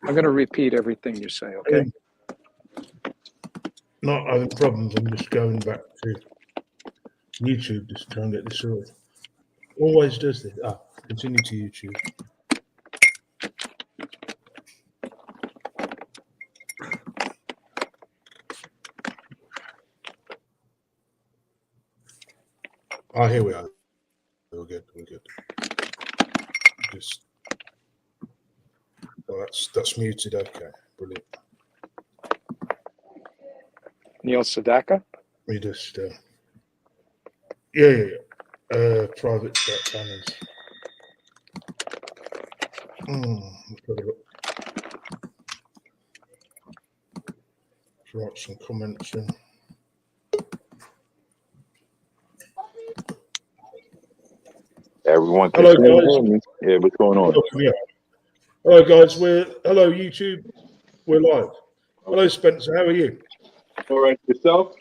I'm going to repeat everything you say, okay? Not having problems. I'm just going back to YouTube just to try and get this sorted. Always does this. Continue to YouTube. Here we are. We're good. Just that's muted. Okay, brilliant. Neil Sedaka? We just yeah. Private chat banners. Let's have a look. Write some comments in. Everyone. Hello, guys. Yeah, what's going on? Yeah. Hello, guys. Hello, YouTube. We're live. Hello, Spencer. How are you? All right, yourself?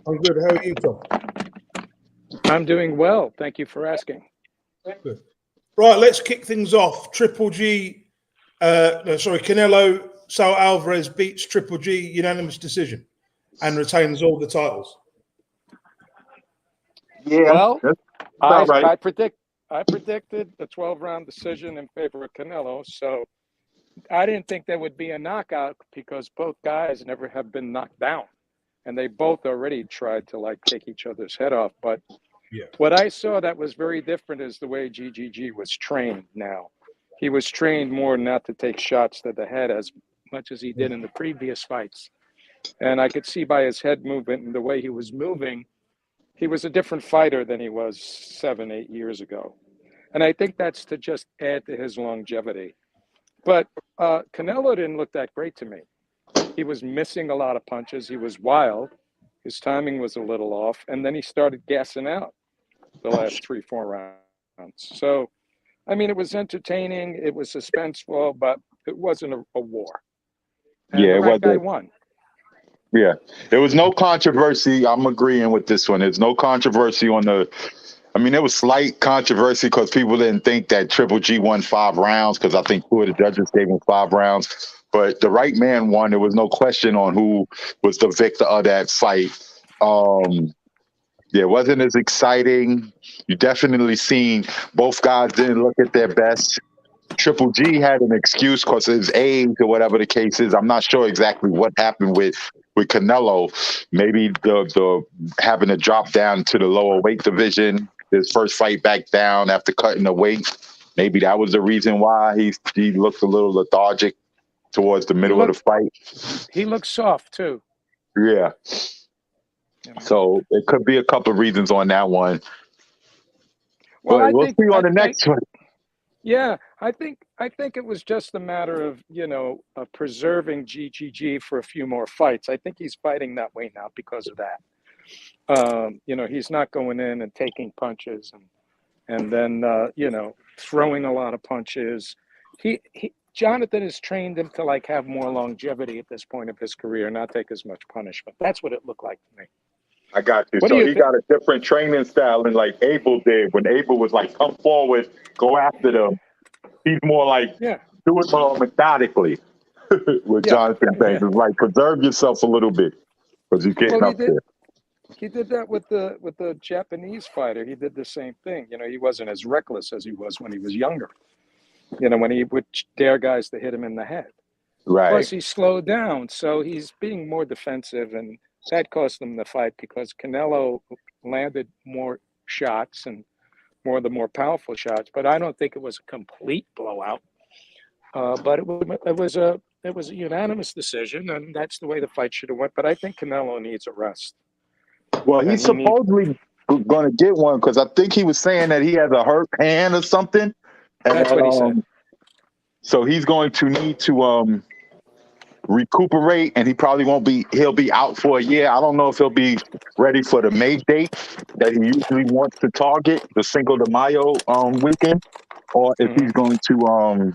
I'm good. How are you, Tom? I'm doing well. Thank you for asking. Good. Right, let's kick things off. Canelo Saul Alvarez beats Triple G unanimous decision and retains all the titles. Yeah. Well, right. I predicted the 12-round decision in favor of Canelo, so I didn't think there would be a knockout because both guys never have been knocked down, and they both already tried to take each other's head off. But what I saw that was very different is the way Ggg was trained now. He was trained more not to take shots to the head as much as he did in the previous fights. And I could see by his head movement and the way he was moving, he was a different fighter than he was 7-8 years ago. And I think that's to just add to his longevity. But Canelo didn't look that great to me. He was missing a lot of punches. He was wild. His timing was a little off. And then he started gassing out the last 3-4 rounds. So, I mean, it was entertaining. It was suspenseful, but it wasn't a war. And the right guy won. Yeah, there was no controversy. I'm agreeing with this one. There's no controversy on the. I mean, there was slight controversy because people didn't think that Triple G won 5 rounds because I think 2 of the judges gave him 5 rounds. But the right man won. There was no question on who was the victor of that fight. It wasn't as exciting. You definitely seen both guys didn't look at their best. Triple G had an excuse because of his age or whatever the case is. I'm not sure exactly what happened with Canelo. Maybe the having to drop down to the lower weight division, his first fight back down after cutting the weight. Maybe that was the reason why he looked a little lethargic towards the middle of the fight. He looked soft too. Yeah. So it could be a couple of reasons on that one. Well, but we'll see on the next one. Yeah, I think it was just a matter of, preserving Ggg for a few more fights. I think he's fighting that way now because of that. He's not going in and taking punches and then, throwing a lot of punches. Jonathan has trained him to have more longevity at this point of his career, not take as much punishment. That's what it looked like to me. I got you. So he got a different training style than like Abel did. When Abel was come forward, go after them. He's more do it more methodically. With Jonathan saying, it's preserve yourself a little bit because you're getting up there. He did that with the Japanese fighter. He did the same thing. He wasn't as reckless as he was when he was younger. When he would dare guys to hit him in the head. Right. Plus, he slowed down, so he's being more defensive, and that cost him the fight because Canelo landed more shots and more powerful shots. But I don't think it was a complete blowout. But it was a unanimous decision, and that's the way the fight should have went. But I think Canelo needs a rest. Well, he's supposedly going to get one because I think he was saying that he has a hurt hand or something. That's what he said. So he's going to need to recuperate, and he'll be out for a year. I don't know if he'll be ready for the May date that he usually wants to target, the Cinco de Mayo weekend, or if he's going to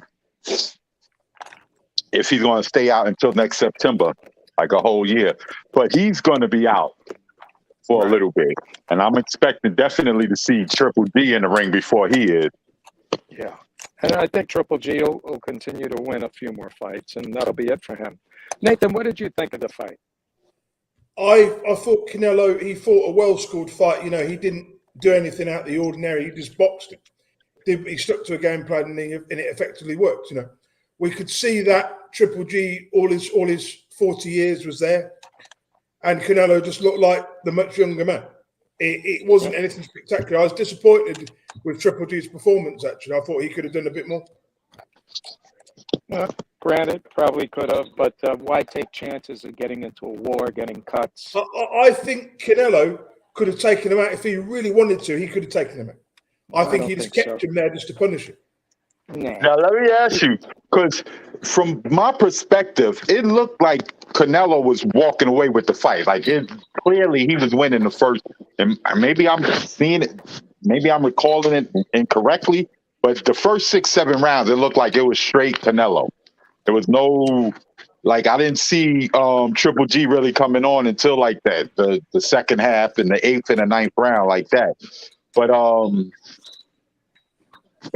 stay out until next September, like a whole year. But he's going to be out for a little bit, and I'm expecting definitely to see Triple D in the ring before he is. Yeah. And I think Triple G will continue to win a few more fights, and that'll be it for him. Nathan, what did you think of the fight? I thought Canelo, he fought a well-scored fight. You know, he didn't do anything out of the ordinary. He just boxed him. He stuck to a game plan, and it effectively worked. You know, we could see that Triple G, all his 40 years was there, and Canelo just looked like the much younger man. It wasn't anything spectacular. I was disappointed with Triple G's performance, actually. I thought he could have done a bit more. Granted, probably could have, but why take chances of getting into a war, getting cuts? I think Canelo could have taken him out if he really wanted to. He could have taken him out. I think he'd just kept him there just to punish him. Nah. Now, let me ask you, because from my perspective, it looked like Canelo was walking away with the fight. Like, clearly he was winning the first. And maybe I'm seeing it, maybe I'm recalling it incorrectly, but the first 6-7 rounds, it looked like it was straight Canelo. There was no, like, I didn't see Triple G really coming on until like that, the second half and the 8th and the 9th round like that. But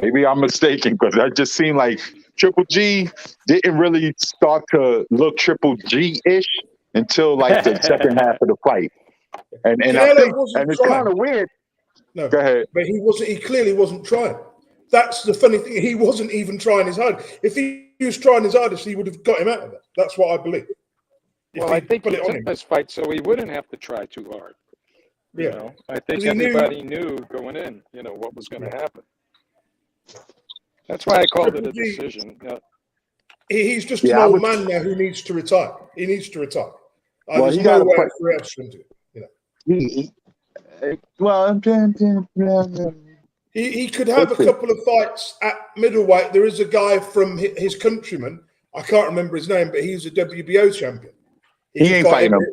maybe I'm mistaken, because that just seemed like Triple G didn't really start to look Triple G-ish until like the second half of the fight. And I think, and it's kind of weird. No, go ahead. But he wasn't. He clearly wasn't trying. That's the funny thing. He wasn't even trying his hardest. If he was trying his hardest, he would have got him out of it. That's what I believe. Well, I think he took this fight so he wouldn't have to try too hard. You know, I think everybody knew going in, you know, what was going to happen. That's why I called it a decision. He's just an old man now who needs to retire. He needs to retire. Well, there's no way for him to do it. He could have a couple of fights at middleweight. There is a guy from his countryman. I can't remember his name, but he's a WBO champion. He ain't fighting him.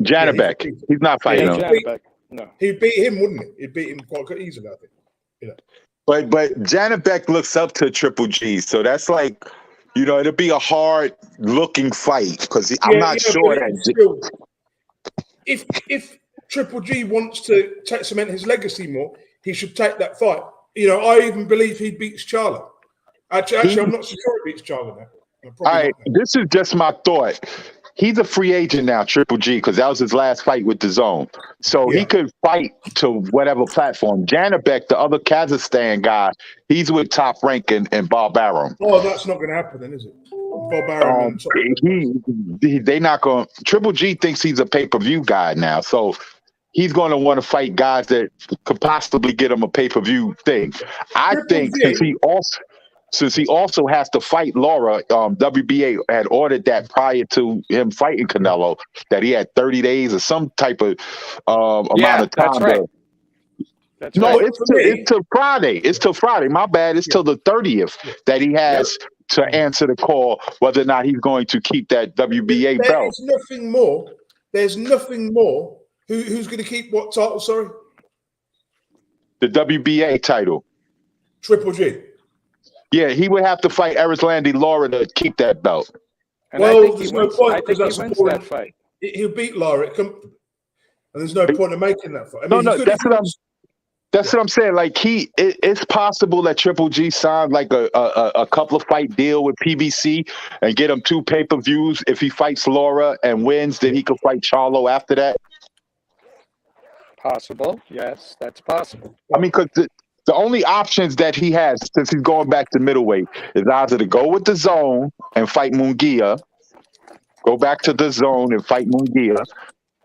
Janabek. He's not fighting him. No. He'd beat him, wouldn't he? He'd beat him quite easily, I think. You know. But Janabek looks up to Triple G, so that's like, you know, it'll be a hard looking fight, because I'm not sure that. If Triple G wants to cement his legacy more, he should take that fight. You know, I even believe he beats Charlo. Actually, I'm not so sure he beats Charlo now. All right, this is just my thought. He's a free agent now, Triple G, because that was his last fight with DAZN. So he could fight to whatever platform. Janabek, the other Kazakhstan guy, he's with Top Rank and Bob Arum. Oh, that's not going to happen then, is it? Bob Arum. They not going. Triple G thinks he's a pay-per-view guy now, so he's going to want to fight guys that could possibly get him a pay-per-view thing. I think since he also has to fight Laura, WBA had ordered that prior to him fighting Canelo, that he had 30 days or some type of amount of time. That's right. It's till Friday. It's till Friday. My bad. It's till the 30th that he has to answer the call whether or not he's going to keep that WBA belt. There's nothing more. There's nothing more. Who's going to keep what title? Sorry, the WBA title. Triple G. Yeah, he would have to fight Erislandy Lara to keep that belt. And well, there's no point because that's wins that fight. He'll beat Lara comfortably, and there's no point in making that fight. I mean, that's what I'm saying. Like it's possible that Triple G signed like a couple of fight deal with PBC and get him 2 pay-per-views. If he fights Lara and wins, then he could fight Charlo after that. Possible, yes, that's possible. I mean, because the only options that he has since he's going back to middleweight is either to go with DAZN and fight Munguia, go back to DAZN and fight Munguia,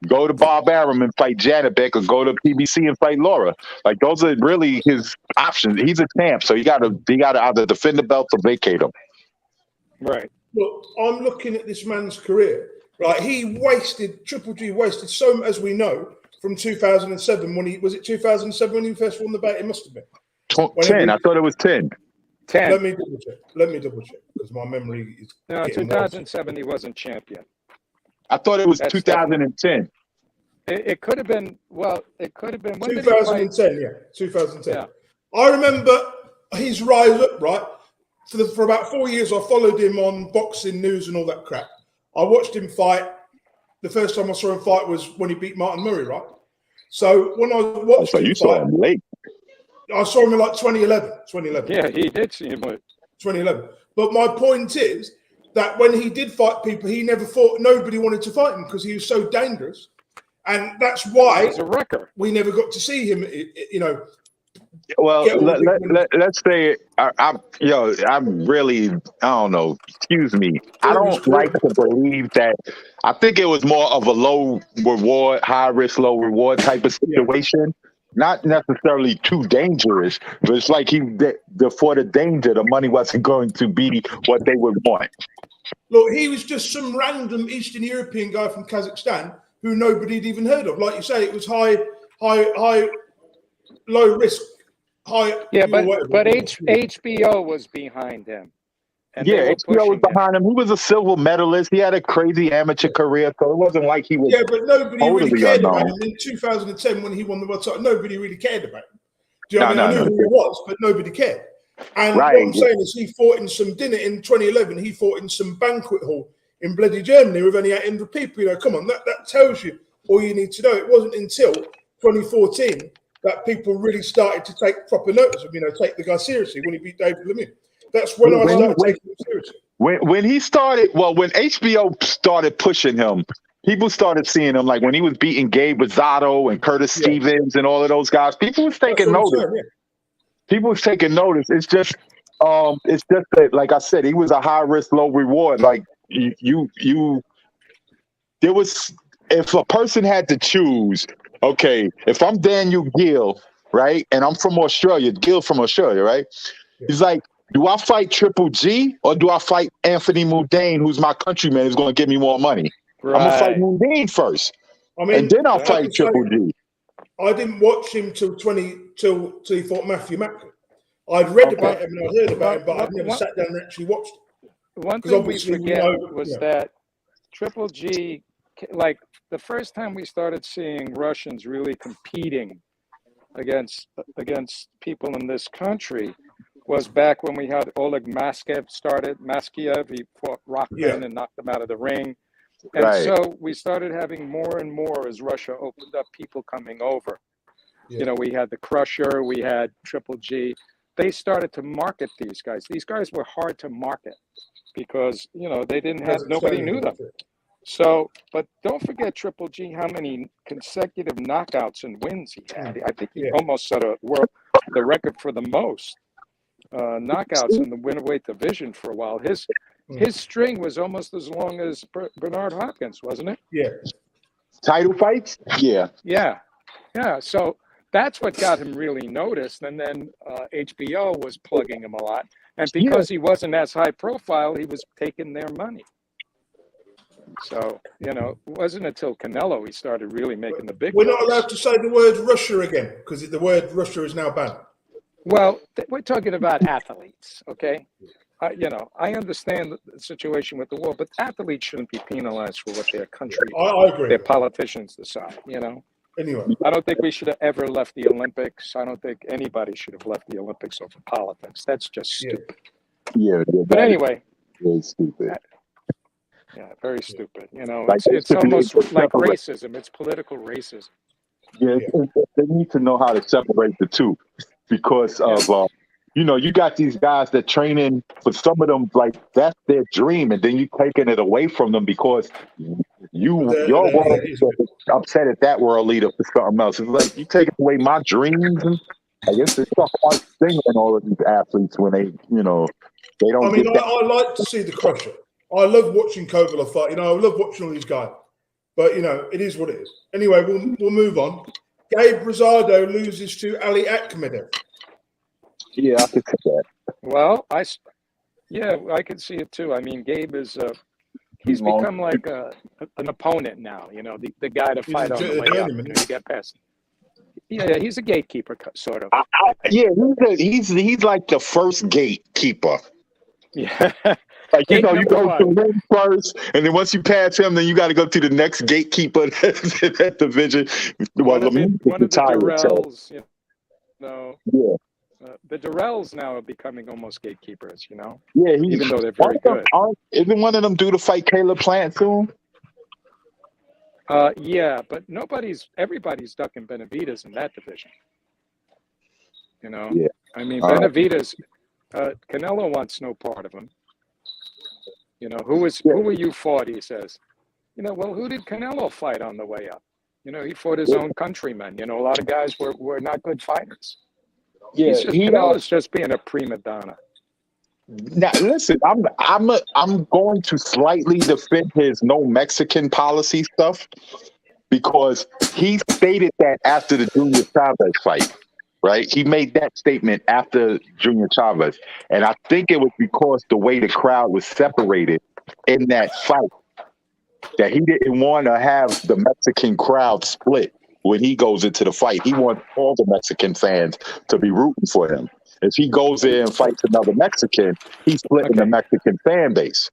go to Bob Arum and fight Janabek, or go to PBC and fight Lara. Like, those are really his options. He's a champ, so he gotta either defend the belt or vacate him. Right. Look, I'm looking at this man's career. Right, Triple G wasted so, as we know, from 2007 when 2007 when he first won the belt? It must have been 10. I thought it was 10. 10. Let me double check because my memory is. No, 2007 he wasn't champion. I thought it was 2010. It could have been. Well, it could have been 2010. Yeah, 2010. Yeah. I remember his rise up. Right, for about 4 years, I followed him on boxing news and all that crap. I watched him fight. The first time I saw him fight was when he beat Martin Murray, right? So when I watched him saw him late. I saw him in like 2011. 2011. Yeah, he did see him with 2011. But my point is that when he did fight people, he never thought nobody wanted to fight him because he was so dangerous, and that's why he's a wrecker. we never got to see him. You know. Well, let's say I'm really, I don't know. Excuse me. I don't like to believe that. I think it was more of a low reward, high risk, low reward type of situation. Not necessarily too dangerous, but it's like for the danger, the money wasn't going to be what they would want. Look, he was just some random Eastern European guy from Kazakhstan who nobody had even heard of. Like you say, it was high, low risk. Yeah, but HBO was behind him. And HBO was behind him. He was a silver medalist. He had a crazy amateur career, so it wasn't like he was. Yeah, but nobody really cared about him in 2010 when he won the world title. Nobody really cared about him. Do you know what I mean? I knew who he was, but nobody cared. And what I'm saying is, he fought in some dinner in 2011. He fought in some banquet hall in bloody Germany with only 800 people. You know, come on, that tells you all you need to know. It wasn't until 2014 that people really started to take proper notice of, take the guy seriously when he beat David Lemieux. That's when I started taking him seriously. When he started, when HBO started pushing him, people started seeing him, like when he was beating Gabe Rosado and Curtis Stevens and all of those guys. People was taking notice. People was taking notice. It's just that, like I said, he was a high risk, low reward. Like there was, if a person had to choose, okay, if I'm Daniel Gill, right, and I'm from Australia, Gill from Australia, right? Yeah. He's like, do I fight Triple G or do I fight Anthony Mundane, who's my countryman, who's going to give me more money? Right. I'm going to fight Mundane first, and then I'll fight Triple G. I didn't watch him till he fought Matthew Macklin. I'd read about him and I heard about him, but I'd never sat down and actually watched it. One thing we forget was that Triple G, like the first time we started seeing Russians really competing against people in this country was back when we had Oleg Maskiev started. Maskiev, he fought Rockman and knocked him out of the ring. And so we started having more and more as Russia opened up people coming over. Yeah. We had the Crusher, we had Triple G. They started to market these guys. These guys were hard to market because, they didn't have, nobody knew them. So, but don't forget Triple G, how many consecutive knockouts and wins he had. I think he almost set the record for the most knockouts in the winterweight division for a while. His string was almost as long as Bernard Hopkins, wasn't it? Yeah. Title fights? Yeah. Yeah. So that's what got him really noticed. And then HBO was plugging him a lot. And because he wasn't as high profile, he was taking their money. So, it wasn't until Canelo he started really making the big. We're not allowed to say the word Russia again because the word Russia is now banned. Well, we're talking about athletes, okay? I understand the situation with the war, but athletes shouldn't be penalized for what their country, I agree. Their politicians decide, Anyway. I don't think we should have ever left the Olympics. I don't think anybody should have left the Olympics over politics. That's just stupid. Yeah. But anyway. Very stupid. Yeah, very stupid. It's almost like racism. It's political racism. Yeah, they need to know how to separate the two because of, you got these guys that train in, for some of them, like that's their dream, and then you taking it away from them because your world upset at that world leader for something else. It's like you taking away my dreams. And I guess it's a hard thing in all of these athletes when they, they don't. I like to see the Crusher. I love watching Kovalev fight. I love watching all these guys. But, it is what it is. Anyway, we'll move on. Gabe Rosado loses to Ali Akhmedov. Yeah, I could see that. Well, I could see it too. I mean, Gabe is he's become like an opponent now. The guy to fight on the way up. You get past. Yeah, he's a gatekeeper, sort of. He's like the first gatekeeper. Yeah. Like, you go to him first, and then once you pass him, then you got to go to the next gatekeeper in that division. One of the Durrells, the Durrells now are becoming almost gatekeepers, Yeah, even though they're very good. Isn't one of them due to fight Caleb Plant soon? Yeah, but everybody's ducking Benavidez in that division. You know, Yeah. I mean, All right. Benavidez, Canelo wants no part of him. You know, who Yeah. were you fought? He says. You know, well, who did Canelo fight on the way up? You know, he fought his own countrymen. You know, a lot of guys were not good fighters. Yeah. Canelo's just being a prima donna. Now listen, I'm going to slightly defend his no Mexican policy stuff because he stated that after the Junior Chavez fight, right? He made that statement after Junior Chavez, and I think it was because the way the crowd was separated in that fight that he didn't want to have the Mexican crowd split when he goes into the fight. He wants all the Mexican fans to be rooting for him. If he goes in and fights another Mexican, he's splitting the Okay. Mexican fan base.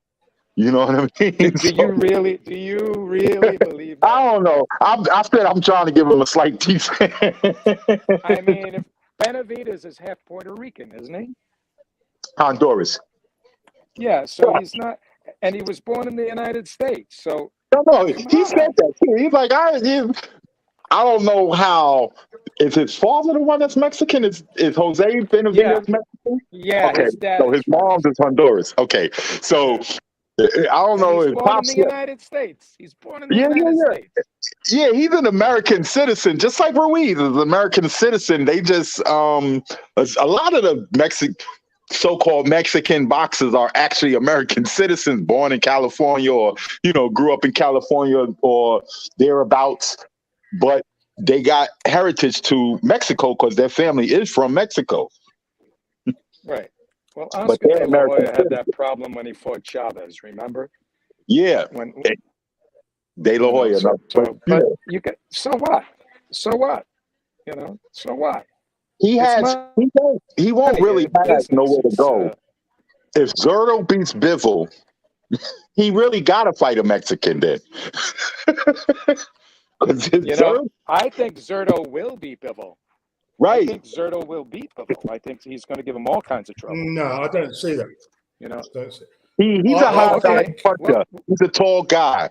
You know what I mean? Do you really believe that? I don't know. I said I'm trying to give him a slight teeth. I mean, if Benavidez is half Puerto Rican, isn't he? Honduras. Yeah, so he's not, and he was born in the United States. So No, he said that too. He's like, I don't know how. Is his father the one that's Mexican? Is Jose Benavidez Mexican? Yeah, Okay, his dad. so his mom's is Honduras. Okay, so I don't know. He's His born in pops. the United States. He's born in the Yeah, United yeah. States. Yeah, he's an American citizen, just like Ruiz is an American citizen. They just a lot of the so-called Mexican boxers are actually American citizens born in California or, grew up in California or thereabouts, but they got heritage to Mexico because their family is from Mexico. Right. Well, But Oscar they're De La American Hoya had that problem when he fought Chavez, remember? Yeah, When De La Hoya. but you can. So what? So what? You know. So what? He won't really have nowhere to go. If Zurdo beats Bivol, he really got to fight a Mexican then. I think Zurdo will beat Bivol. Right. I think Zurdo will beat Bivol. I think he's going to give him all kinds of trouble. No, I don't see that. You know, he's a high puncher. Well, he's a tall guy.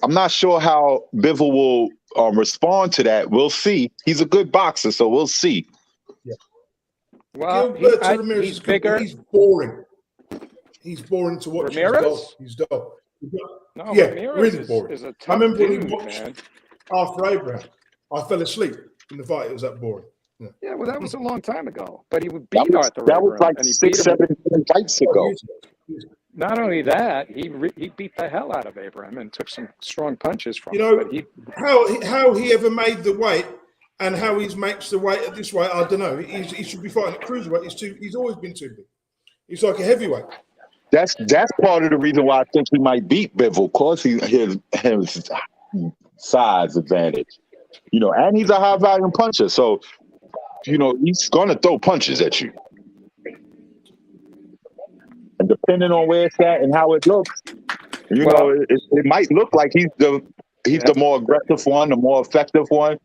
I'm not sure how Bivol will respond to that. We'll see. He's a good boxer, so we'll see. Yeah. Well, he's bigger. He's boring. He's boring to watch. Ramirez? He's dull. No, yeah, Ramirez really boring. is a tough I remember dude, when we watched man. after Abraham. I fell asleep in the fight. It was that boring. Yeah, well, that was a long time ago. But he would beat Arthur. That was like 6-7 fights ago. Not only that, he beat the hell out of Abraham and took some strong punches from him. How he ever made the weight and how he makes the weight at this weight, I don't know. He should be fighting at cruiserweight. He's always been too big. He's like a heavyweight. That's part of the reason why I think he might beat Bivol, because his size advantage. And he's a high volume puncher, so he's gonna throw punches at you. And depending on where it's at and how it looks, it might look like he's the more aggressive one, the more effective one.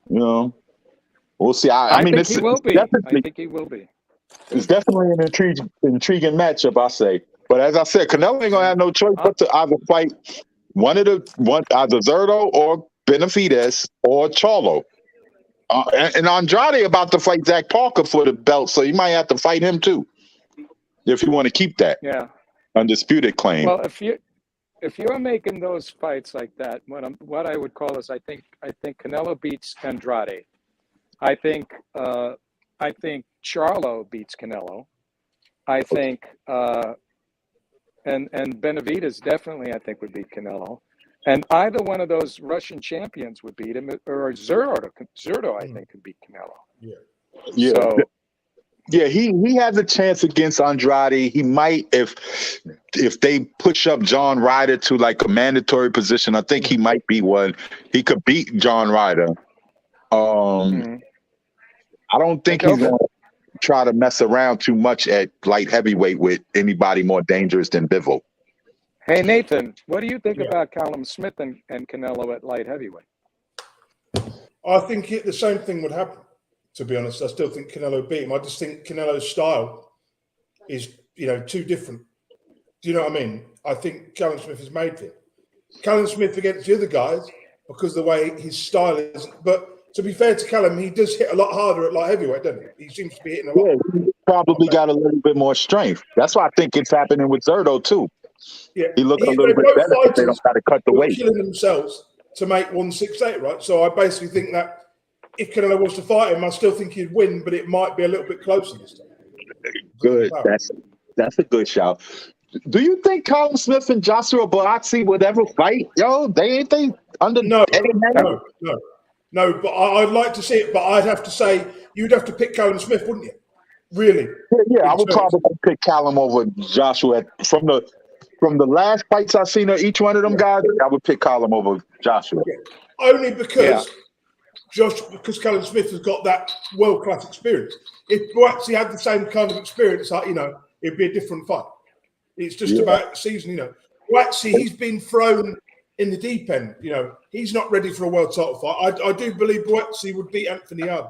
We'll see. I mean, think he will be. I think he will be. It's definitely an intriguing matchup, I say. But as I said, Canelo ain't gonna have no choice but to either fight either Zurdo or Benavidez or Charlo. And Andrade about to fight Ggg-Parker for the belt, so you might have to fight him too if you want to keep that undisputed claim. Well, if you're making those fights like that, what I would call is I think Canelo beats Andrade. I think Charlo beats Canelo. I think and Benavidez definitely I think would beat Canelo. And either one of those Russian champions would beat him, or Zurdo I think could beat Canelo. Yeah. So, he has a chance against Andrade. He might, if they push up John Ryder to like a mandatory position, I think he might be one. He could beat John Ryder. I don't think he's going to try to mess around too much at light heavyweight with anybody more dangerous than Bivol. Hey, Nathan, what do you think about Callum Smith and Canelo at light heavyweight? I think the same thing would happen, to be honest. I still think Canelo beat him. I just think Canelo's style is, too different. Do you know what I mean? I think Callum Smith is made for it. Callum Smith against the other guys, because the way his style is. But to be fair to Callum, he does hit a lot harder at light heavyweight, doesn't he? He seems to be hitting a lot. Yeah, he probably got a little bit more strength. That's why I think it's happening with Zerto too. Yeah, He looked a they're little bit both better because they don't fighters got to cut the who are weight. killing themselves to make 168, right? So I basically think that if Canelo was to fight him, I still think he'd win, but it might be a little bit closer this time. Good. That's a good shout. Do you think Callum Smith and Joshua Buatsi would ever fight? Yo, they under No. But I'd like to see it. But I'd have to say you'd have to pick Callum Smith, wouldn't you? Really? Yeah, I would probably pick Callum over Joshua from the last fights I've seen of each one of them guys. I would pick Callum over Joshua. Yeah. Only because because Callum Smith has got that world class experience. If Buatsi had the same kind of experience, it'd be a different fight. It's just about season, Buatsi, he's been thrown in the deep end. He's not ready for a world title fight. I do believe Buatsi would beat Anthony Yarde,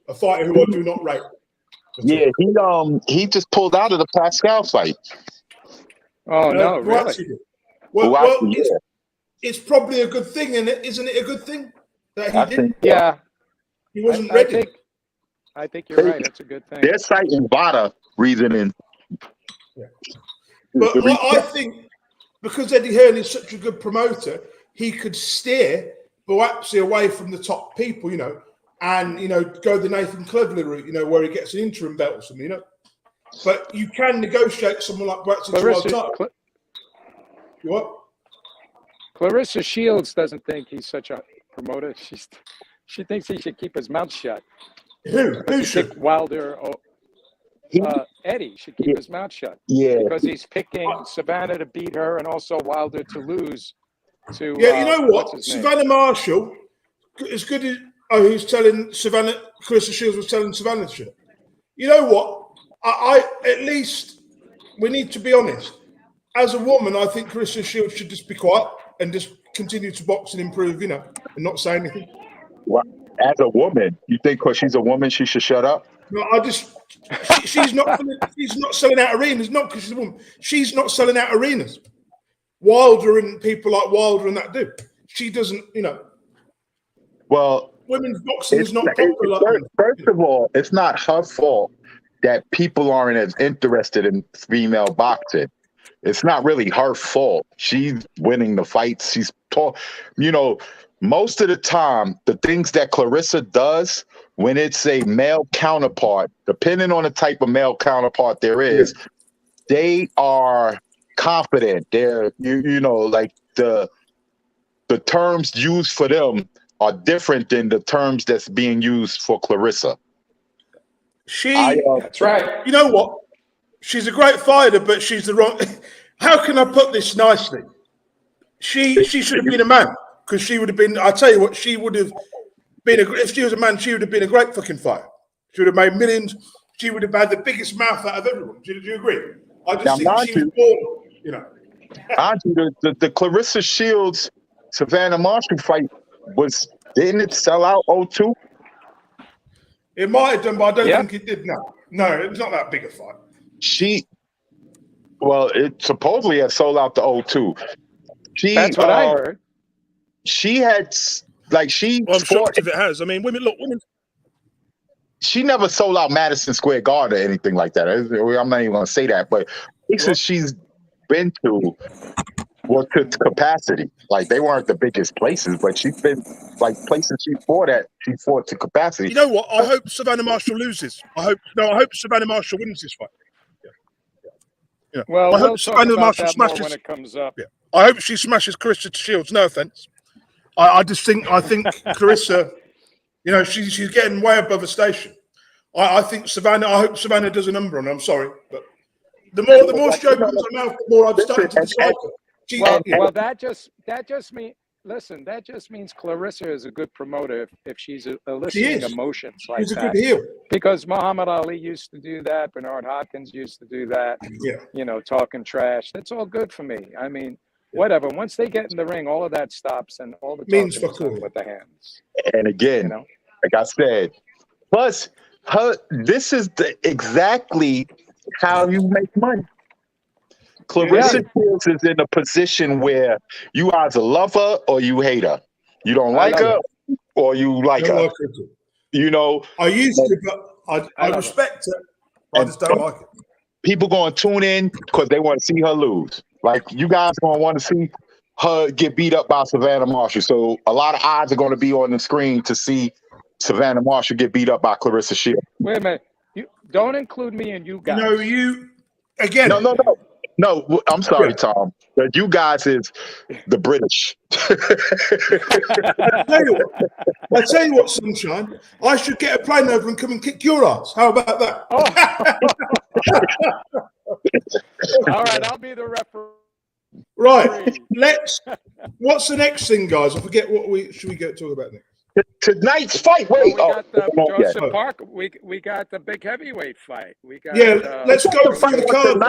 a fighter who I do not rate. Yeah, he just pulled out of the Pascal fight. Oh no, really? Well, it's probably a good thing, isn't it a good thing that he didn't? Yeah, he wasn't ready. I think you're right. That's a good thing. They're citing VADA reasoning. Yeah. But I think because Eddie Hearn is such a good promoter, he could steer Buatsi away from the top people, and go the Nathan Cleverly route, where he gets an interim belt or something, But you can negotiate someone like Buatsi to world title. What? Clarissa Shields doesn't think he's such a promoter. She thinks he should keep his mouth shut. Who should? Wilder or Eddie should keep his mouth shut. Yeah, because he's picking Savannah to beat her and also Wilder to lose. To you know what? Savannah Marshall, as good as he's telling Savannah, Clarissa Shields was telling Savannah shit. You know what? I at least we need to be honest. As a woman, I think Clarissa Shields should just be quiet and just continue to box and improve, and not say anything. Well, as a woman, you think because she's a woman she should shut up? No, she's not selling out arenas. Not because she's a woman. She's not selling out arenas. Wilder and people like Wilder and that do. She doesn't, Well, women's boxing is not popular. First of all, it's not her fault that people aren't as interested in female boxing. It's not really her fault. She's winning the fights. She's most of the time, the things that Clarissa does when it's a male counterpart, depending on the type of male counterpart there is, they are confident. They're, like the terms used for them are different than the terms that's being used for Clarissa. That's right. You know what? She's a great fighter, but she's the wrong. How can I put this nicely? She should have been a man because she would have been. I tell you what, she would have been. If she was a man, she would have been a great fucking fighter. She would have made millions. She would have had the biggest mouth out of everyone. Do you agree? I just think she was born. The Clarissa Shields Savannah Marshall fight didn't it sell out 0-2? It might have done, but I don't think it did. No, it's not that big a fight. It supposedly had sold out the 0-2. That's what I heard. She had I'm shocked if it has. I mean, women. She never sold out Madison Square Garden or anything like that. I'm not even going to say that, but places she's been to to capacity. Like they weren't the biggest places, but she's been places she fought to capacity. You know what? I hope Savannah Marshall loses. I hope Savannah Marshall wins this fight. Well, I hope Savannah Marshall smashes when it comes up. Yeah. I hope she smashes Clarissa Shields. No offense. I think Clarissa, she's getting way above her station. I think Savannah. I hope Savannah does a number on her. I'm sorry, but the more she opens her mouth, the more I'm starting to dislike her. Well, that just means Clarissa is a good promoter if she's eliciting emotions like that. She's a good heel. Because Muhammad Ali used to do that. Bernard Hopkins used to do that. Yeah. Talking trash. That's all good for me. I mean, whatever. Once they get in the ring, all of that stops and all the means talking with the hands. And again, like I said, plus this is exactly how you make money. Clarissa Shields is in a position where you either love her or you hate her. You don't like her, or you like Don't her? like her at all. You know, I used to, but I love respect her. I just don't like it. people going to tune in because they want to see her lose. Like, you guys going to want to see her get beat up by Savannah Marshall. So a lot of eyes are going to be on the screen to see Savannah Marshall get beat up by Clarissa Shields. Wait a minute. You don't include me and you guys. No, you again. No. I'm sorry, Tom. But you guys is the British. I tell you what, Sunshine. I should get a plane over and come and kick your ass. How about that? All right, I'll be the referee. Right. What's the next thing, guys? I forget what should we talk about next. Tonight's fight. Wait, we got the Joyce-Parker. We got the big heavyweight fight. We got let's go through the card.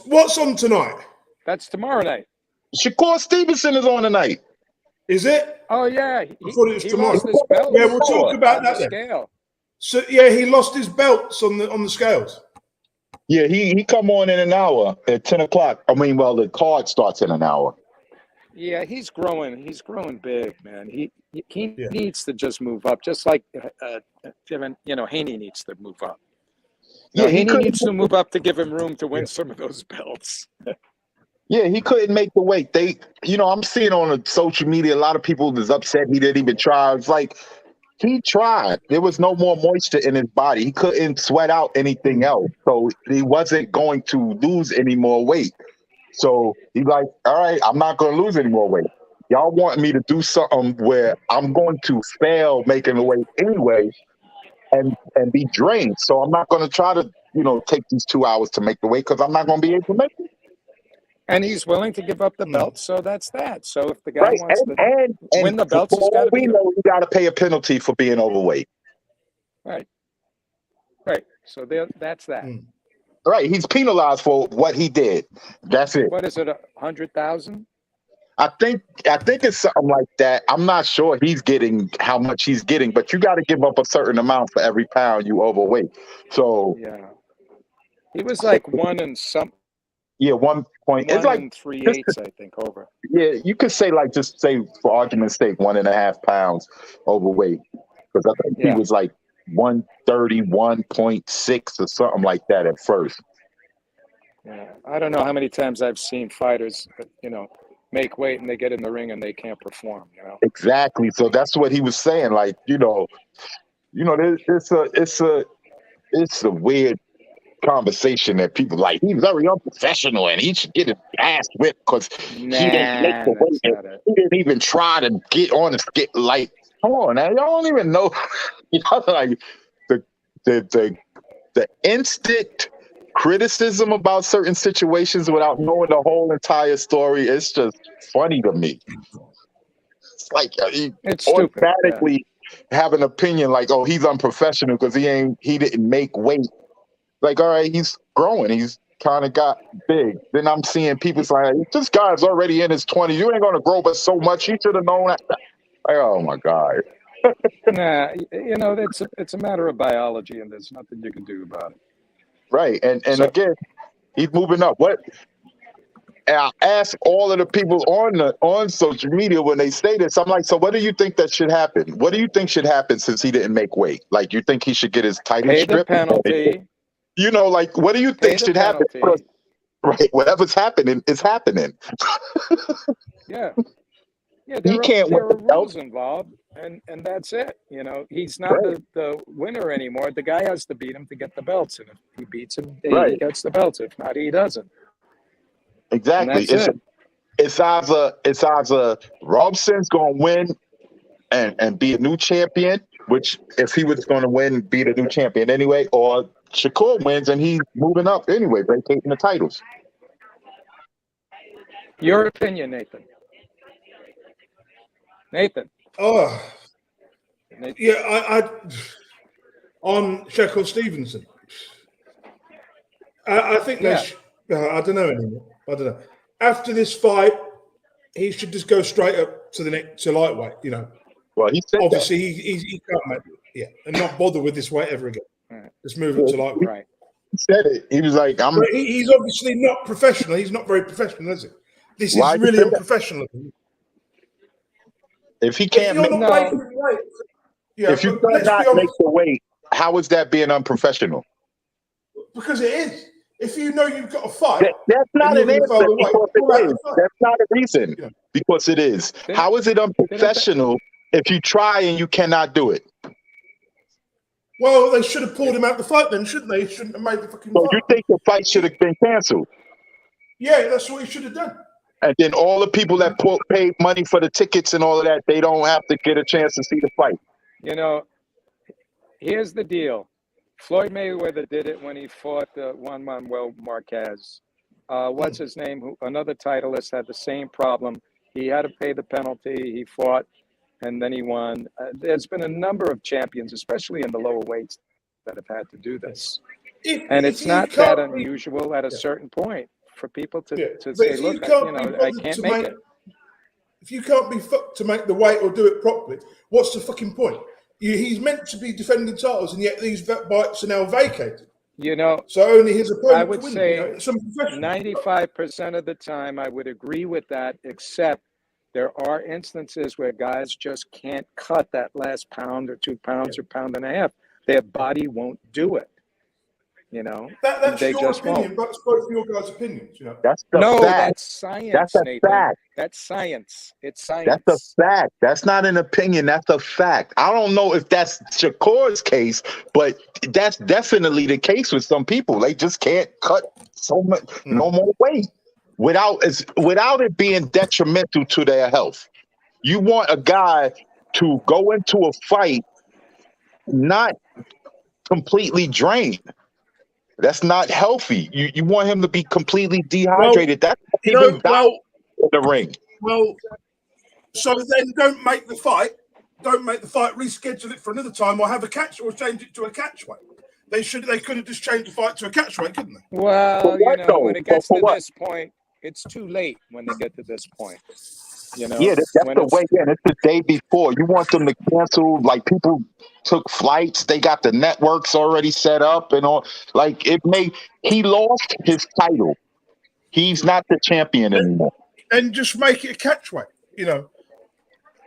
What's on tonight? That's tomorrow night. Shakur Stevenson is on tonight. Is it? Oh yeah, I thought it was tomorrow. Lost his belt. Yeah, we'll talk about that then. Scale. So yeah, he lost his belts on the scales. Yeah, he come on in an hour at 10 o'clock. I mean, well, the card starts in an hour. Yeah, he's growing. He's growing big, man. He needs to just move up, just like Haney needs to move up. Yeah, Haney needs to move up to give him room to win some of those belts. Yeah, he couldn't make the weight. I'm seeing on social media a lot of people is upset he didn't even try. It's like, he tried. There was no more moisture in his body. He couldn't sweat out anything else. So he wasn't going to lose any more weight. So he's like, all right, I'm not going to lose any more weight. Y'all want me to do something where I'm going to fail making the weight anyway and be drained. So I'm not going to try to, take these 2 hours to make the weight because I'm not going to be able to make it. And he's willing to give up the belt, so that's that. So if the guy wants to win the belts, he's got to we know he got to pay a penalty for being overweight. Right. So that's that. Right. He's penalized for what he did. That's it. What is it? 100,000? I think it's something like that. I'm not sure he's getting how much he's getting, but you got to give up a certain amount for every pound you overweight. So yeah, he was like 1 and some. Yeah, 1 point. It's like 3/8, I think, over. Yeah, you could say just say for argument's sake, 1.5 pounds overweight, because I think he was like 131.6 or something like that at first. Yeah, I don't know how many times I've seen fighters, make weight and they get in the ring and they can't perform. Exactly. So that's what he was saying. Like, it's a weird conversation that people like. He's very unprofessional and he should get his ass whipped because he didn't make the weight. He didn't even try to get on the skit. Like, come on now, y'all don't even know. Like the instant criticism about certain situations without knowing the whole entire story. It's just funny to me. It's like it's automatically have an opinion like, oh, he's unprofessional because he didn't make weight. Like, all right, he's growing. He's kind of got big. Then I'm seeing people saying, this guy's already in his 20s. You ain't going to grow but so much. You should have known that. Like, oh, my God. Nah, it's a matter of biology, and there's nothing you can do about it. Right. And again, he's moving up. And I ask all of the people on social media when they say this, I'm like, so what do you think that should happen? What do you think should happen since he didn't make weight? Like, you think he should get his title stripped? Pay the penalty. Like, what do you think should happen? Right, whatever's happening is happening. Yeah, he can't there are rules involved, and that's it. He's not the winner anymore. The guy has to beat him to get the belts, and if he beats him, he gets the belts. If not, he doesn't. Exactly. It's either Robson's gonna win and be a new champion, which if he was gonna win, be the new champion anyway, or Shakur wins and he's moving up anyway, vacating the titles. Your opinion, Nathan. Oh, yeah, I on Shakur Stevenson. I think I don't know anymore. I don't know. After this fight, he should just go straight up to to lightweight. Well, he said obviously he can't make it, and not bother with this weight ever again. Just move it to lightweight. Right. He said it. He was like, "I'm." He's obviously not professional. He's not very professional, is he? This is really unprofessional. If he If can't you're make, not making weight, yeah, if you but let's cannot be make honest, the weight, how is that being unprofessional? because it is. If you know you've got a fight That's and not you're an going to answer fail the weight, because pull it out is. the fight. That's not a reason You know, because it is. Didn't- How is it didn't that- unprofessional if you try and you cannot do it? well, they should have pulled him out the fight then, shouldn't they? He shouldn't have made the fucking So you fight. think the fight should have been canceled? Yeah, that's what he should have done. And then all the people that paid money for the tickets and all of that, they don't have to get a chance to see the fight. You know, here's the deal. Floyd Mayweather did it when he fought Juan Manuel Marquez. What's his name? Another titleist had the same problem. He had to pay the penalty. He fought, and then he won. There's been a number of champions, especially in the lower weights, that have had to do this. And it's not that unusual at a certain point for people to say, look, I can't make it. If you can't be fucked to make the weight or do it properly, what's the fucking point? He's meant to be defending titles, and yet these bites are now vacated. You know, so only his opponent. I would say 95% of the time I would agree with that, except there are instances where guys just can't cut that last pound or 2 pounds or pound and a half. Their body won't do it. You know, that's they your just opinion, won't. but it's both your guys' opinions. You know, that's the no, fact. that's science. That's a Nathan. fact. That's science. It's science. That's a fact. That's not an opinion. That's a fact. I don't know if that's Shakur's case, but that's definitely the case with some people. They just can't cut so much, no more weight without it being detrimental to their health. You want a guy to go into a fight not completely drained. That's not healthy. You want him to be completely dehydrated. That's even in the ring. Well, so then don't make the fight. Don't make the fight. Reschedule it for another time, or have a catch, or change it to a catch weight. They could have just changed the fight to a catch weight, couldn't they? Well, you know, when it gets to this point, it's too late. When they get to this point, you know. Yeah, that's the way in. It's the day before. You want them to cancel. Like, people took flights. They got the networks already set up and all. Like, he lost his title. He's not the champion anymore. And just make it a catch weight, you know.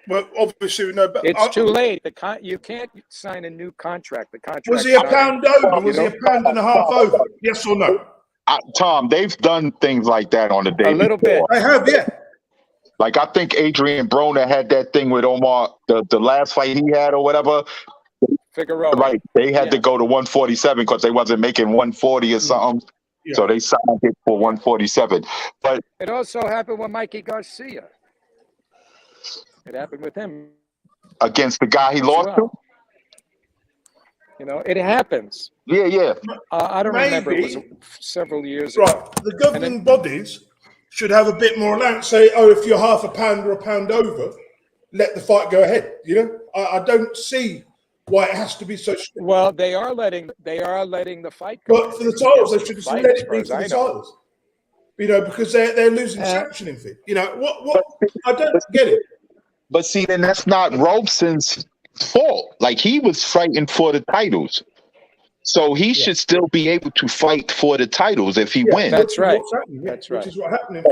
Well, obviously, no. But it's too late. You can't sign a new contract. The contract. Was he a pound over? Was he a pound and a half over? Yes or no? Tom, they've done things like that on the day. A little bit. I have, yeah. Like, I think Adrian Broner had that thing with Omar, the last fight he had or whatever. Figueroa. Right. They had to go to 147 because they wasn't making 140 or something. Yeah. So they signed it for 147. But it also happened with Mikey Garcia. It happened with him. Against the guy he lost to? You know, it happens. Yeah. I don't remember. It was several years ago. Right. The governing bodies should have a bit more allowance. Say, if you're half a pound or a pound over, let the fight go ahead. You know, I don't see why it has to be so strict. Well, they are letting the fight go. But for the titles, they should just let it be for the titles. You know, because they're losing sanctioning fee. You know, what I don't get it. But see, then that's not Robeson's fault. Like, he was fighting for the titles. So he should still be able to fight for the titles if he wins. That's right. That's right. Which is what's happening.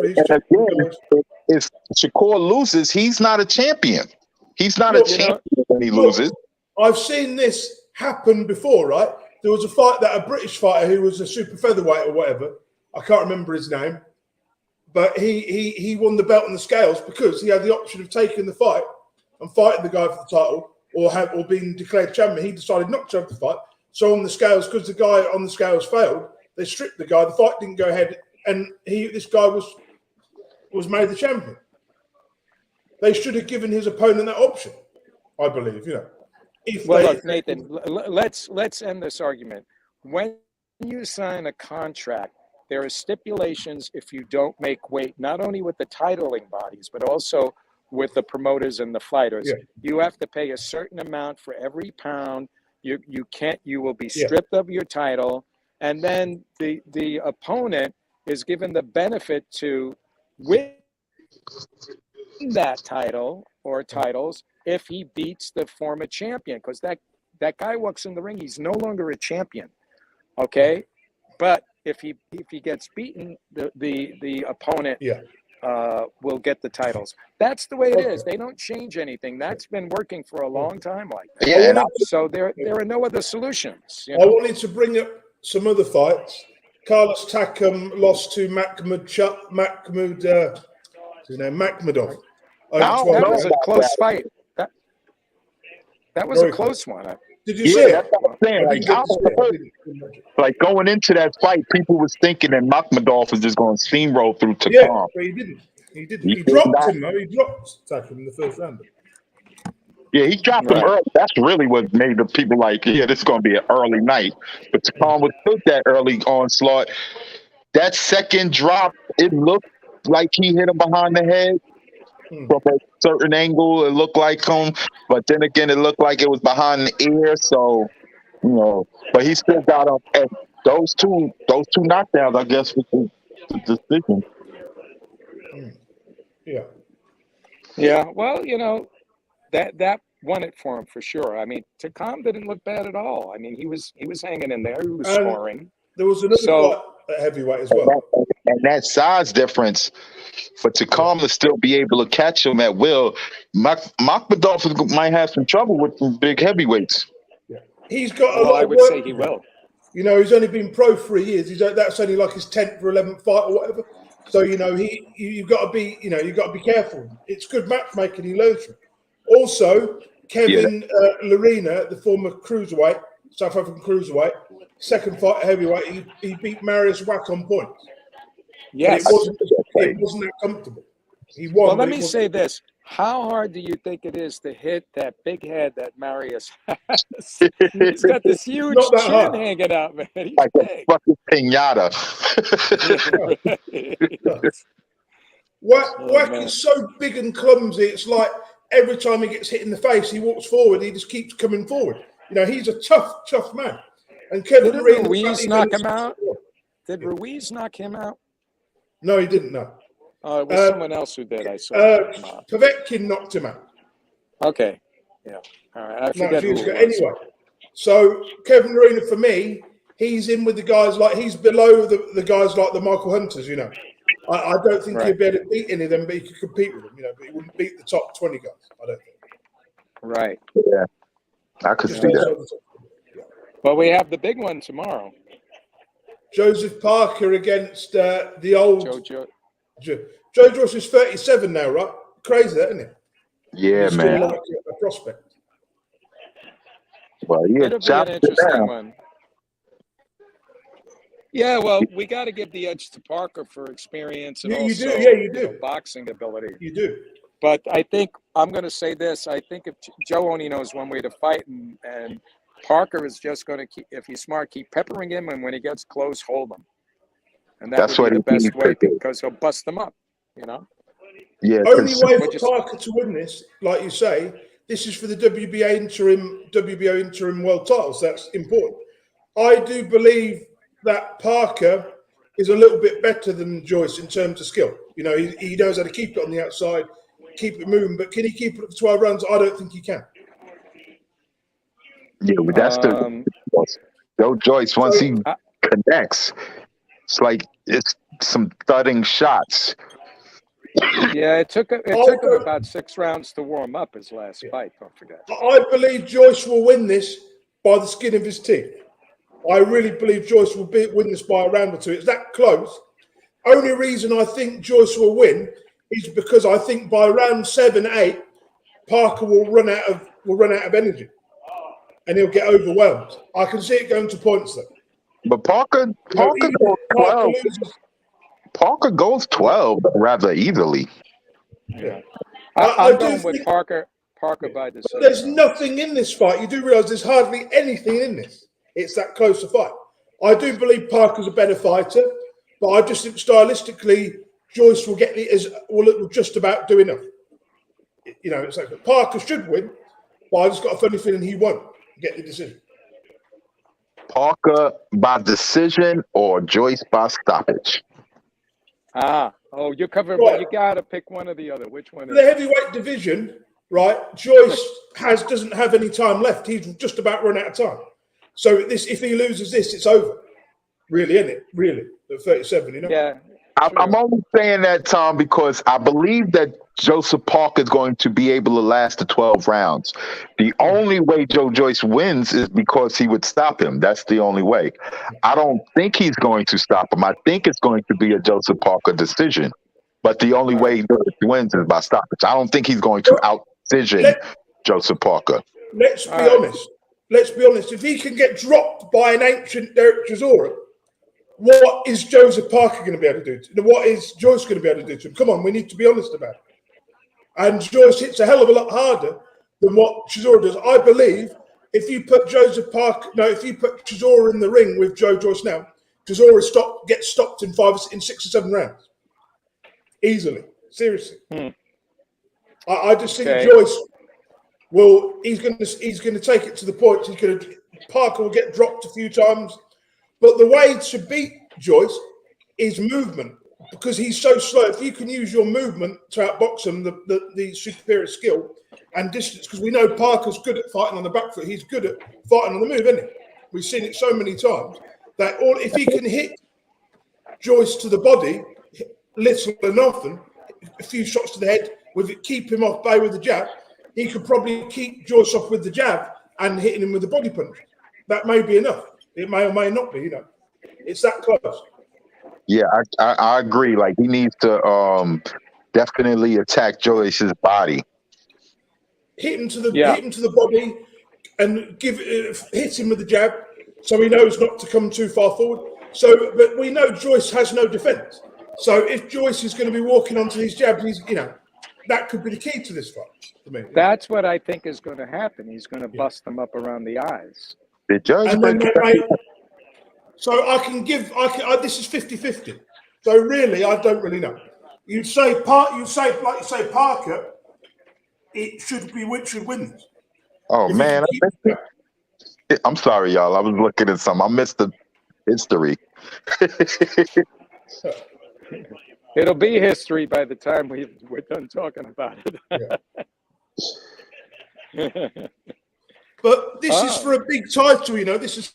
If Shakur loses, he's not a champion. He's not a champion when he loses. I've seen this happen before, right? There was a British fighter who was a super featherweight or whatever. I can't remember his name. But he won the belt on the scales because he had the option of taking the fight and fighting the guy for the title or being declared champion. He decided not to have the fight. So on the scales, because the guy on the scales failed, they stripped the guy. The fight didn't go ahead, and this guy was made the champion. They should have given his opponent that option, I believe. You know. Look, Nathan, let's end this argument. When you sign a contract, there are stipulations if you don't make weight, not only with the titling bodies, but also with the promoters and the fighters. Yeah. You have to pay a certain amount for every pound. You will be stripped of your title, and then the opponent is given the benefit to win that title or titles if he beats the former champion, because that guy walks in the ring, he's no longer a champion. Okay, but if he gets beaten, the opponent will get the titles. That's the way it is. They don't change anything. That's been working for a long time like that. Yeah, and So there are no other solutions. I wanted to bring up some other fights. Carlos Takam lost to Makhmudov. That was a close fight. That was a close one. Did you see it? That's what I'm saying. Like going into that fight, people was thinking that Makhmudov was just going to steamroll through Takam. Yeah, but he didn't. He didn't. He dropped him, though. He dropped Takam in the first round. Yeah, he dropped him early. That's really what made the people like, yeah, this is going to be an early night. But Takam took that early onslaught. That second drop, it looked like he hit him behind the head. From a certain angle, it looked like him, but then again, it looked like it was behind the ear. So, but he still got him. And those two knockdowns, I guess, was the decision. Yeah. Well, that won it for him for sure. I mean, Takam didn't look bad at all. I mean, he was hanging in there. He was scoring. There was another fight at heavyweight as well. And that size difference for Takam to still be able to catch him at will, Makhmudov might have some trouble with some big heavyweights. Yeah. He's got a lot I of would work. say he will. He's only been pro 3 years. That's only like his 10th or 11th fight or whatever. So you've got to be careful. It's good matchmaking. He learns from. Also, Kevin Lerena, the former cruiserweight, South African cruiserweight, second fight at heavyweight, he beat Marius Wack on points. Yes, it wasn't that comfortable. He won. Well, let me say this: how hard do you think it is to hit that big head that Marius has? He's got this huge chin hanging out, man. He's like big. a fucking pinata. Wack is so big and clumsy. It's like every time he gets hit in the face, he walks forward. He just keeps coming forward. He's a tough man. And Kevin Did Ruiz knock him out? Did Ruiz knock him out? No, he didn't. No. It was someone else who did. I saw. Povetkin knocked him out. Okay. Yeah. All right. I forget who it was. Anyway, so Kevin Lerena, for me, he's in with the guys he's below the guys like the Michael Hunters. I don't think he'd be able to beat any of them, but he could compete with them. But he wouldn't beat the top 20 guys. I don't think. Right. Yeah, I could see that. Well, we have the big one tomorrow. Joseph-Parker against the old Joe Joyce is 37 now, right? Crazy, that, isn't it? Yeah, He's man. still like a prospect. Well, it'll be an interesting one. Yeah, well, we got to give the edge to Parker for experience and you do. Boxing ability. You do. But I think I'm going to say this. I think if Joe only knows one way to fight, and Parker is just going to keep, if he's smart, keep peppering him, and when he gets close, hold him. And that's would be the best way because he'll bust them up, Yeah. Only way for Parker to win this, like you say, this is for the WBO interim world titles. That's important. I do believe that Parker is a little bit better than Joyce in terms of skill. He knows how to keep it on the outside, keep it moving, but can he keep it for 12 rounds? I don't think he can. Yeah, but that's Joe Joyce, once he connects, it's some thudding shots. Yeah, it took him about 6 rounds to warm up his last fight, don't forget. I believe Joyce will win this by the skin of his teeth. I really believe Joyce will win this by a round or two. It's that close. Only reason I think Joyce will win is because I think by round 7, 8, Parker will run out of energy. And he'll get overwhelmed. I can see it going to points, though. But Parker goes 12. Parker goes 12 rather easily. Yeah, I'm going with Parker by decision. But there's nothing in this fight. You do realise there's hardly anything in this. It's that close a fight. I do believe Parker's a better fighter, but I just think stylistically, Joyce will just about do enough. It's like Parker should win, but I just got a funny feeling he won't get the decision. Parker by decision or Joyce by stoppage? You're covering, but you got to pick one or the other. Which one? The heavyweight division, right? Joyce doesn't have any time left. He's just about run out of time. So if he loses this, it's over. Really, isn't it? Really, at 37, Yeah, I'm only saying that, Tom, because I believe that Joseph Parker is going to be able to last the 12 rounds. The only way Joe Joyce wins is because he would stop him. That's the only way. I don't think he's going to stop him. I think it's going to be a Joseph Parker decision. But the only way Joyce wins is by stoppage. I don't think he's going to out-decision Joseph Parker. Let's be honest. Let's be honest. If he can get dropped by an ancient Derek Chisora, what is Joseph Parker going to be able to do? What is Joyce going to be able to do to him? Come on, we need to be honest about it. And Joyce hits a hell of a lot harder than what Chisora does. I believe if you put if you put Chisora in the ring with Joe Joyce now, Chisora gets stopped in 6 or 7 rounds. Easily. Seriously. I just think Joyce he's going to take it to the point. Parker will get dropped a few times. But the way to beat Joyce is movement, because he's so slow. If you can use your movement to outbox him, the superior skill and distance, because we know Parker's good at fighting on the back foot. He's good at fighting on the move, isn't he? We've seen it so many times that if he can hit Joyce to the body, little and often, a few shots to the head, keep him off bay with the jab, he could probably keep Joyce off with the jab and hitting him with the body punch. That may be enough. It may or may not be, It's that close. Yeah, I agree. Like, he needs to definitely attack Joyce's body. Hit him to the body and hit him with the jab so he knows not to come too far forward. But we know Joyce has no defense. So if Joyce is going to be walking onto these jabs, that could be the key to this fight for me. That's what I think is going to happen. He's going to bust them up around the eyes. So this is 50-50. So really, I don't really know. You'd say Parker, it should be which should win this. Oh, man. I'm sorry, y'all. I was looking at something. I missed the history. It'll be history by the time we're done talking about it. But this is for a big title, This is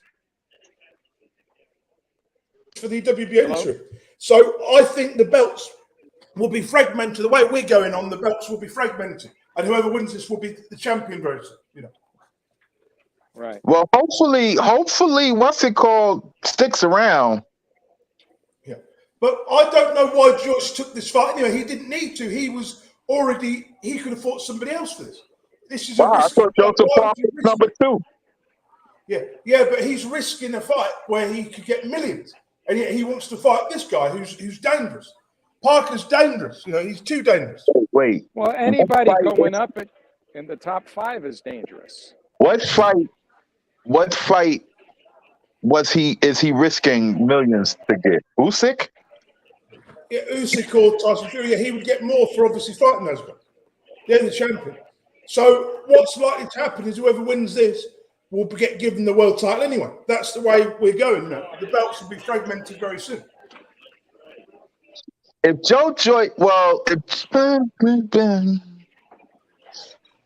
for the WBA industry. So I think the belts will be fragmented. The way we're going on, the belts will be fragmented, and whoever wins this will be the champion very soon. Right. Well, hopefully, what's it called, sticks around. Yeah, but I don't know why Joyce took this fight. Anyway, he didn't need to. He could have fought somebody else for this. This is I thought Joseph Parker was number 2. Yeah, but he's risking a fight where he could get millions, and yet he wants to fight this guy who's dangerous. Parker's dangerous. He's too dangerous. Wait. Well, anybody going up in the top 5 is dangerous. What fight is he risking millions to get? Usyk? Yeah, Usyk or Tyson Fury. Yeah, he would get more for obviously fighting those guys. They're the champion. So what's likely to happen is whoever wins this will get given the world title anyway. That's the way we're going now. The belts will be fragmented very soon. If Joe Joyce, let's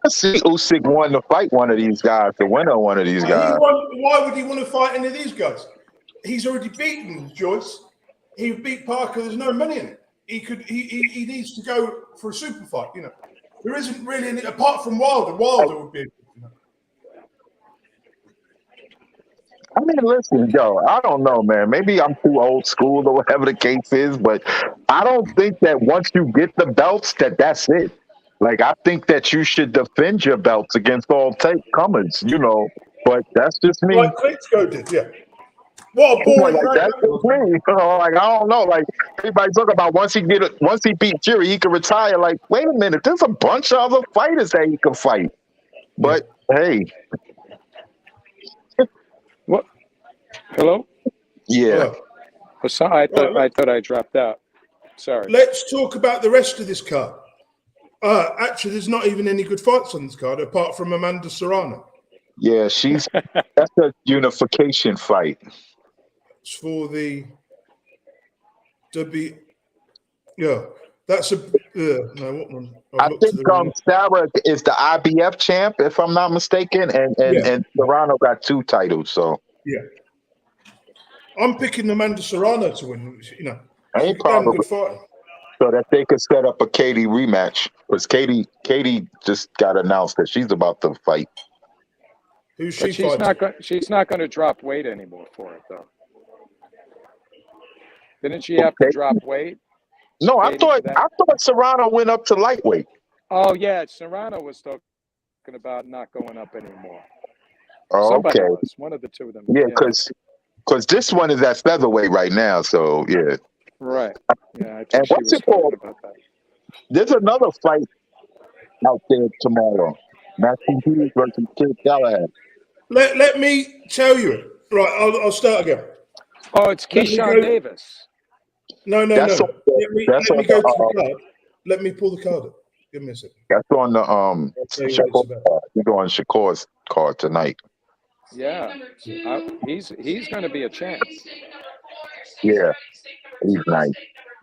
see Usyk won to fight one of these guys, to win on one of these guys. Why would he want to fight any of these guys? He's already beaten Joyce. He beat Parker. There's no money in it. He needs to go for a super fight. There isn't really any apart from Wilder. Wilder would be. I mean, listen, I don't know, man. Maybe I'm too old school or whatever the case is, but I don't think that once you get the belts, that's it. Like, I think that you should defend your belts against all comers, But that's just me. Like Klitschko did, yeah. What a boring that's just me. I don't know. Like, everybody talk about once he beat Fury, he can retire. Like, wait a minute, there's a bunch of other fighters that he can fight. But hey. What? Hello? Yeah. I thought I dropped out. Sorry. Let's talk about the rest of this card. Actually, there's not even any good fights on this card apart from Amanda Serrano. Yeah, that's a unification fight. It's for the that's a no. What one? I think Sarah is the IBF champ, if I'm not mistaken, and Serrano got 2 titles. So yeah, I'm picking Amanda Serrano to win. Ain't He's a damn probably good fighter. so that they could set up a Katie rematch. Because Katie just got announced that she's about to fight. Who's she But she's fighting? she's not going to drop weight anymore for it, though. Didn't she have to Okay. drop weight? No, I Katie, for thought that? Serrano went up to lightweight. Oh yeah, Serrano was talking about not going up anymore. Oh, Somebody okay. was. One of the two of them. Yeah, because this one is at featherweight right now. So yeah. Right. Yeah, I And think she what's was it called? talking about that. There's another fight out there tomorrow. Matthew Hughes versus Ggg-Galahad. Let me tell you. Right, I'll start again. Oh, it's Let me Keyshawn go. Davis. No. That's on the, that's Let on me go to the the card. Let me pull the card up. Give me a second. that's on the I'll tell you what it's Shakur about. card. He's on Shakur's card tonight. Yeah, he's going to be a chance. Yeah, he's nice.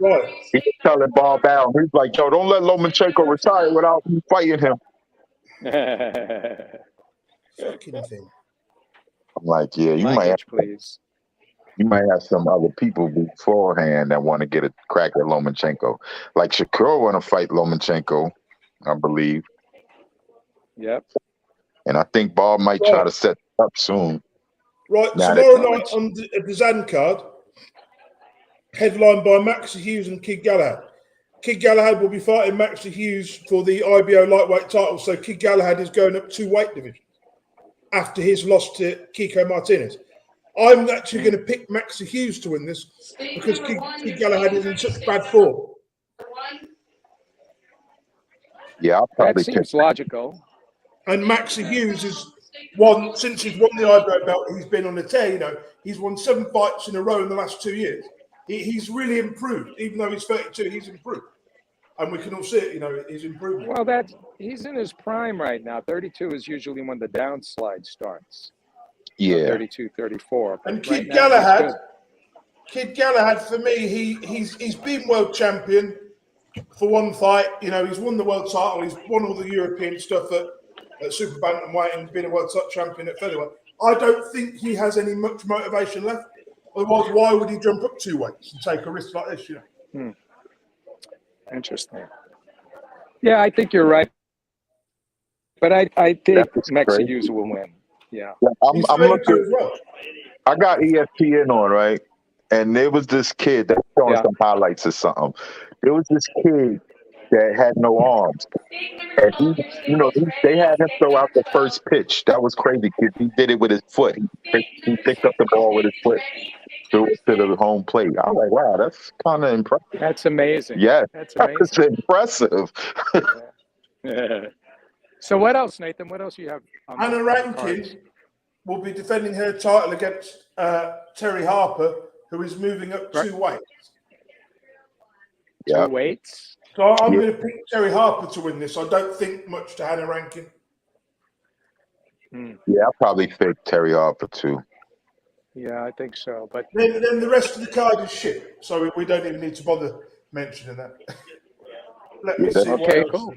Right. He's telling Bob Allen, he's like, yo, don't let Lomachenko retire without me fighting him. Fucking thing. I'm like, yeah, Language, please. you might have some other people beforehand that want to get a crack at Lomachenko. Like Shakur want to fight Lomachenko, I believe. Yep. And I think Bob might try to set it up soon. Right, Now tomorrow night on the Zan card, headlined by Maxi Hughes and Ggg-Galahad. Ggg-Galahad will be fighting Maxi Hughes for the IBO lightweight title, so Ggg-Galahad is going up 2 weight divisions after his loss to Kiko Martinez. I'm actually going to pick Maxi Hughes to win this because Ggg-Galahad is in such bad form. Yeah, I'll probably that seems logical. And Maxi Hughes is won since he's won the IBO belt. He's been on a tear. You know, he's won 7 fights in a row in the last 2 years. He's really improved, even though he's 32. He's improved, and we can all see it. You know, he's improved. Well, he's in his prime right now. 32 is usually when the downslide starts. Yeah. 32, 34. And right Ggg-Galahad, for me, he's been world champion for one fight. You know, he's won the world title. He's won all the European stuff at super bantamweight and been a world champion at featherweight. I don't think he has any much motivation left. Otherwise, why would he jump up 2 weights and take a risk like this? You know. Interesting. Yeah, I think you're right. But I think Maxi Hughes will win. Yeah. I'm looking. As well. I got ESPN on, right? And there was this kid that showing some highlights or something. There was this kid that had no arms. And they had him throw out the first pitch. That was crazy because he did it with his foot. He picked up the ball with his foot, threw it to the home plate. I was like, wow, that's kind of impressive. That's amazing. Yeah, that's amazing. That's impressive. Yeah. So what else, Nathan? What else you have? Anna Rankin will be defending her title against Terry Harper, who is moving up 2 weights. 2 weights? So I'm going to pick Terry Harper to win this. I don't think much to Anna Rankin. Yeah, I'll probably pick Terry Harper too. Yeah, I think so. But then the rest of the card is shit. So we don't even need to bother mentioning that. Let me see. Okay, cool.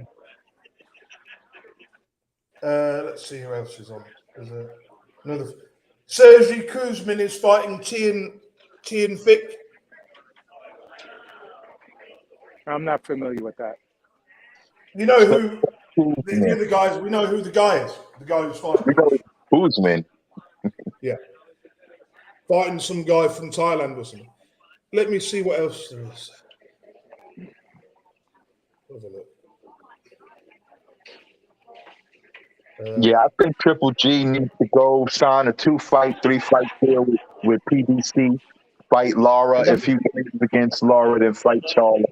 Let's see who else is on. There's another. Sergey Kuzmin is fighting Tian Fick. I'm not familiar with that. You know who the other guys? We know who the guy is. The guy who's fighting. We know Kuzmin. Yeah, fighting some guy from Thailand or something. Let me see what else there is. Have a look. Yeah, I think Triple G needs to go sign a 2-fight, 3-fight deal with PBC. Fight Laura. If he wins against Laura, then fight Charlotte.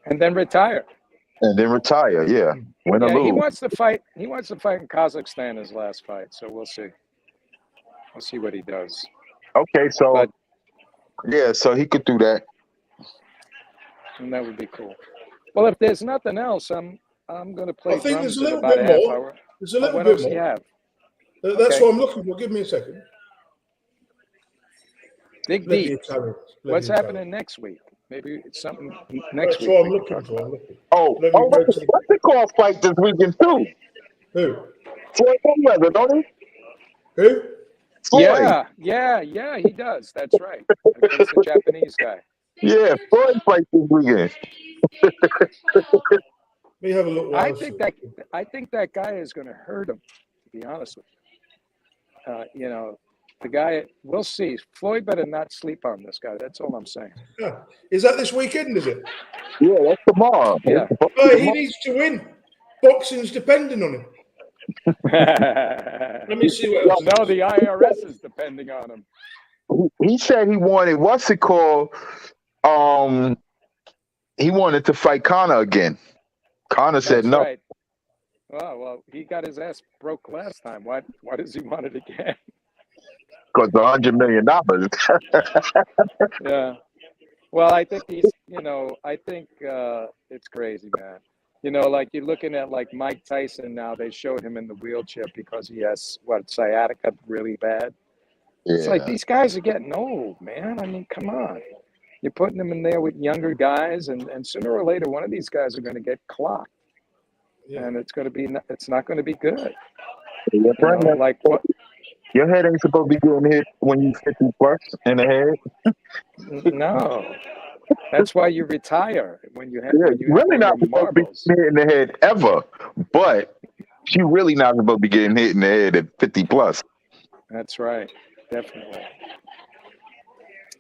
And then retire. Yeah. Win or lose. He wants to fight. He wants to fight in Kazakhstan his last fight. So we'll see. We'll see what he does. Okay, so so he could do that. And that would be cool. Well, if there's nothing else, I'm going to play. I think drums there's a little in about bit a half more. hour. There's a little what bit else more. Do you have? That's what I'm looking for. Give me a second. Dig deep. What's happening next week? Maybe it's something next week. That's what I'm looking for. What's the call fight this weekend too? Who? Floyd Mayweather, don't he? Who? Floyd. Yeah, he does. That's right. Against the Japanese guy. Yeah, Floyd fight this weekend. Let me have a look. What I else think is- that guy is going to hurt him. To be honest with you, you know, the guy. We'll see. Floyd better not sleep on this guy. That's all I'm saying. Yeah. Is that this weekend? Is it? Yeah, that's tomorrow. Yeah. Oh, he needs to win. Boxing's depending on him. Let me see what else. No, the IRS is depending on him. He said he wanted what's it called? He wanted to fight Connor again. Connor said That's no. right. Oh, well, he got his ass broke last time. Why does he want it again? Because $100 million. Yeah. Well, I think he's, I think it's crazy, man. Like you're looking at like Mike Tyson now, they showed him in the wheelchair because he has, sciatica really bad. It's like Yeah. these guys are getting old, man. I mean, come on. You're putting them in there with younger guys, and sooner or later, one of these guys are going to get clocked. Yeah. And it's not going to be good. Your friend, Like what? your head ain't supposed to be getting hit when you 50 plus in the head. No. That's why you retire when you have, Yeah, when you really win not your supposed to be marbles. getting hit in the head ever. But she really not supposed to be getting hit in the head at 50 plus. That's right. Definitely.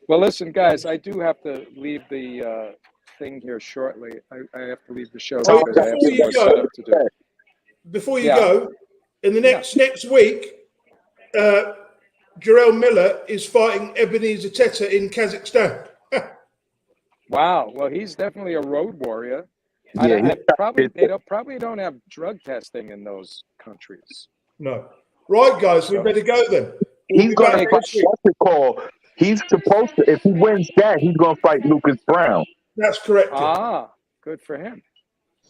Well, listen, guys, I do have to leave the thing here shortly. I have to leave the show Oh, because I have before some you more go- setup to do. Before you Yeah. go, in the next week, Jarrell Miller is fighting Ebenezer Teta in Kazakhstan. Wow. Well, he's definitely a road warrior. Yeah, They probably don't have drug testing in those countries. No. Right, guys, we better go then. We'll he's be going back to good fight. next week. What's it called? He's supposed to. If he wins that, he's going to fight Lucas Brown. That's correct. Ah, good for him.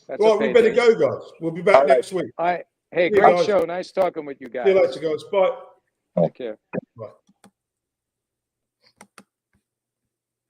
That's Right, we better go, guys. We'll be back All right. next week. Hey, See you great guys. show. Nice talking with you guys. See you later, guys. Bye. Take care. Bye.